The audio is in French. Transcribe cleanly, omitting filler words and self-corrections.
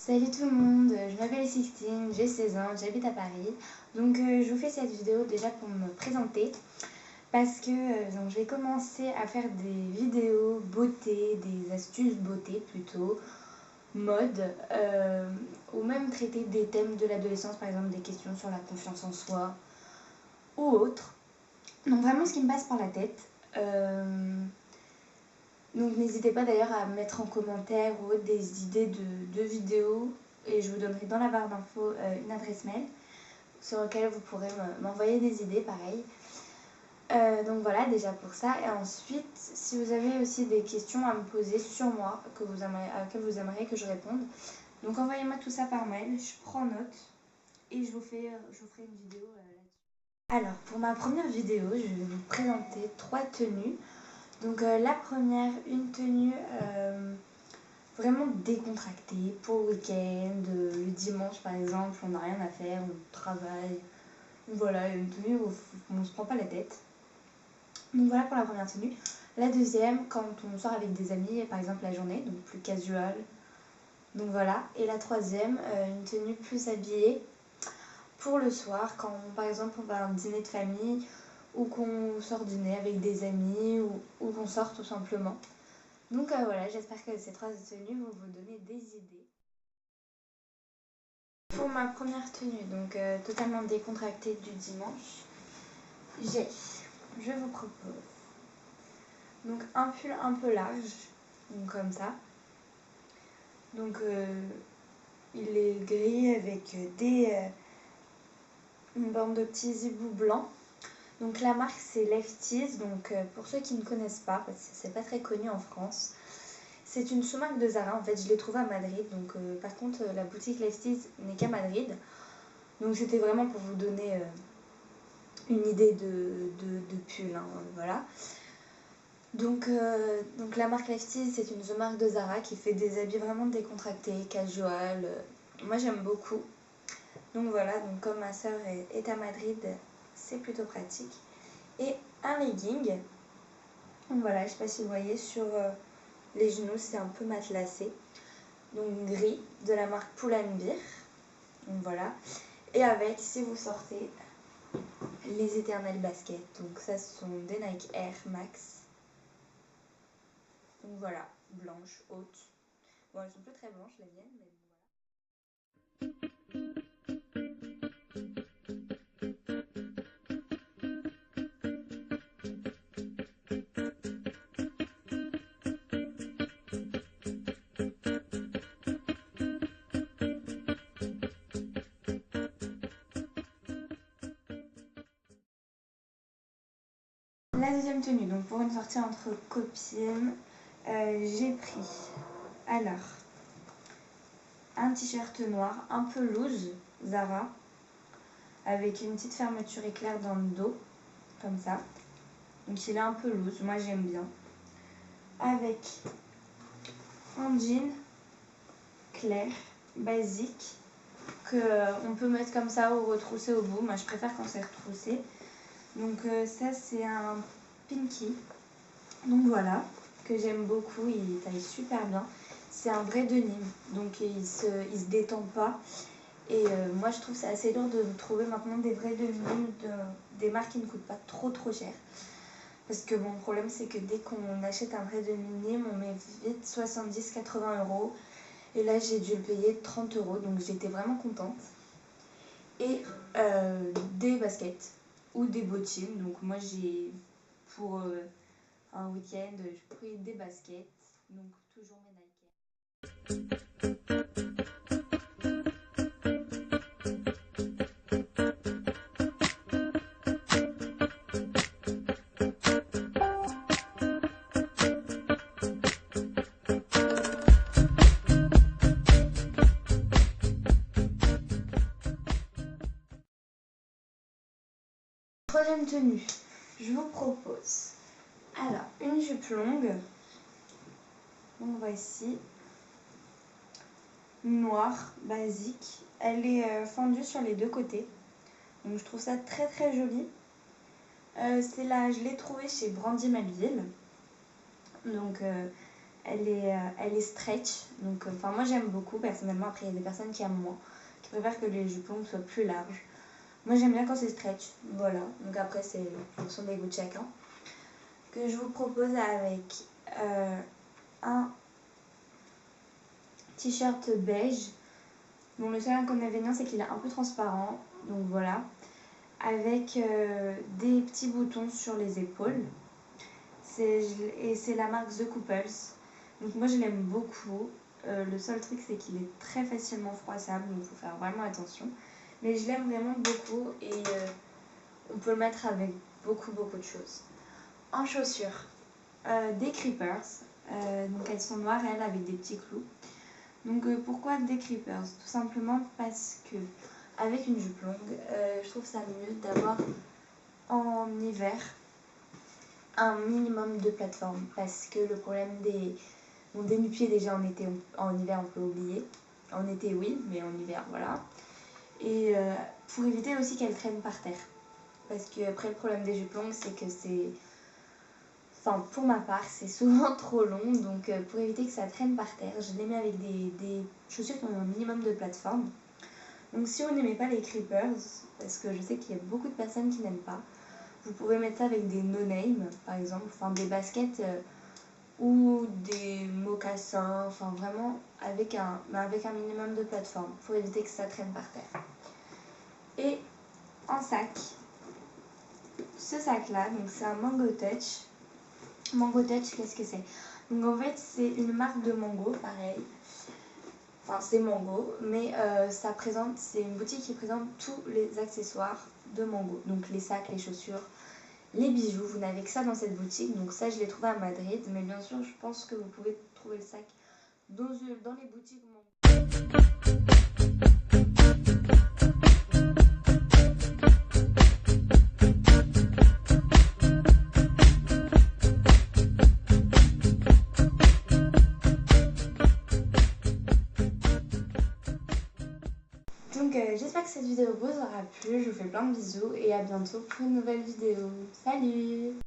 Salut tout le monde, je m'appelle Sixtine, j'ai 16 ans, j'habite à Paris. Donc je vous fais cette vidéo déjà pour me présenter parce que donc, je vais commencer à faire des vidéos beauté, des astuces beauté plutôt, mode, ou même traiter des thèmes de l'adolescence, par exemple des questions sur la confiance en soi ou autre. Donc vraiment ce qui me passe par la tête. Donc n'hésitez pas d'ailleurs à mettre en commentaire ou autre des idées de vidéos et je vous donnerai dans la barre d'infos une adresse mail sur laquelle vous pourrez m'envoyer des idées pareil. Donc voilà déjà pour ça. Et ensuite, si vous avez aussi des questions à me poser sur moi à laquelle vous aimeriez que je réponde, donc envoyez-moi tout ça par mail, je prends note et je vous ferai une vidéo là-dessus. Alors pour ma première vidéo, je vais vous présenter 3 tenues. Donc la première, une tenue vraiment décontractée pour le week-end, le dimanche par exemple, on n'a rien à faire, on travaille. Voilà, une tenue où on ne se prend pas la tête. Donc voilà pour la première tenue. La deuxième, quand on sort avec des amis, par exemple la journée, donc plus casual. Donc voilà. Et la troisième, une tenue plus habillée pour le soir, quand par exemple on va à un dîner de famille ou qu'on sort dîner avec des amis ou qu'on sort tout simplement. Donc voilà, j'espère que ces 3 tenues vont vous donner des idées. Pour ma première tenue, donc totalement décontractée du dimanche, je vous propose donc un pull un peu large, donc comme ça. Donc il est gris avec une bande de petits hiboux blancs. Donc la marque c'est Lefties, donc pour ceux qui ne connaissent pas, parce que c'est pas très connu en France, c'est une sous-marque de Zara. En fait je l'ai trouvée à Madrid, donc par contre la boutique Lefties n'est qu'à Madrid. Donc c'était vraiment pour vous donner une idée de pull, hein, voilà. Donc la marque Lefties, c'est une sous-marque de Zara qui fait des habits vraiment décontractés, casual. Moi j'aime beaucoup. Donc voilà, donc comme ma soeur est à Madrid, c'est plutôt pratique. Et un legging. Donc voilà, je sais pas si vous voyez sur les genoux, c'est un peu matelassé. Donc gris de la marque Pull&Bear. Donc voilà. Et avec, si vous sortez, les éternelles baskets. Donc ça, ce sont des Nike Air Max. Donc voilà, blanches, hautes. Bon, elles sont plus très blanches les miennes, mais voilà. La deuxième tenue, donc pour une sortie entre copines, j'ai pris alors un t-shirt noir un peu loose, Zara, avec une petite fermeture éclair dans le dos, comme ça. Donc il est un peu loose, moi j'aime bien. Avec un jean clair, basique, qu'on peut mettre comme ça ou retrousser au bout. Moi je préfère quand c'est retroussé. Donc ça c'est un pinky. Donc voilà, que j'aime beaucoup, il taille super bien. C'est un vrai denim, donc il se détend pas. Et moi je trouve c'est assez dur de trouver maintenant des vrais denim, des marques qui ne coûtent pas trop cher. Parce que mon problème c'est que dès qu'on achète un vrai denim, on met vite 70-80 euros. Et là j'ai dû le payer 30 euros, donc j'étais vraiment contente. Et des baskets ou des bottines. Donc moi j'ai pour un week-end, j'ai pris des baskets, donc toujours mes Nike. Troisième tenue, je vous propose alors une jupe longue, donc voici, noire, basique, elle est fendue sur les deux côtés, donc je trouve ça très joli. Je l'ai trouvée chez Brandy Melville, donc elle est stretch, donc moi j'aime beaucoup personnellement. Après il y a des personnes qui aiment moins, qui préfèrent que les jupons soient plus larges. Moi j'aime bien quand c'est stretch, voilà. Donc après c'est en fonction des goûts de chacun. Que je vous propose avec un t-shirt beige. Bon, le seul inconvénient c'est qu'il est un peu transparent, donc voilà. Avec des petits boutons sur les épaules. Et c'est la marque The Couples. Donc moi je l'aime beaucoup. Le seul truc c'est qu'il est très facilement froissable, donc il faut faire vraiment attention. Mais je l'aime vraiment beaucoup et on peut le mettre avec beaucoup de choses. En chaussures, des Creepers. Donc elles sont noires, elles, avec des petits clous. Donc pourquoi des Creepers? Tout simplement parce que avec une jupe longue, je trouve ça mieux d'avoir en hiver un minimum de plateforme, parce que le problème des nu-pieds, déjà en hiver on peut oublier. En été oui, mais en hiver voilà. Et pour éviter aussi qu'elles traînent par terre, parce que après le problème des jupes longues c'est que pour ma part c'est souvent trop long, donc pour éviter que ça traîne par terre, je les mets avec des chaussures qui ont un minimum de plateforme. Donc si vous n'aimez pas les Creepers, parce que je sais qu'il y a beaucoup de personnes qui n'aiment pas, vous pouvez mettre ça avec des no-name par exemple, des baskets ou des mocassins, vraiment avec un minimum de plateforme pour éviter que ça traîne par terre. Et en sac, ce sac là, donc c'est un Mango Touch. Mango Touch, qu'est-ce que c'est? Donc en fait c'est une marque de mango, pareil. C'est Mango, mais c'est une boutique qui présente tous les accessoires de Mango. Donc les sacs, les chaussures, les bijoux. Vous n'avez que ça dans cette boutique. Donc ça, je l'ai trouvé à Madrid. Mais bien sûr, je pense que vous pouvez trouver le sac dans les boutiques Mango. Donc j'espère que cette vidéo vous aura plu, je vous fais plein de bisous et à bientôt pour une nouvelle vidéo. Salut!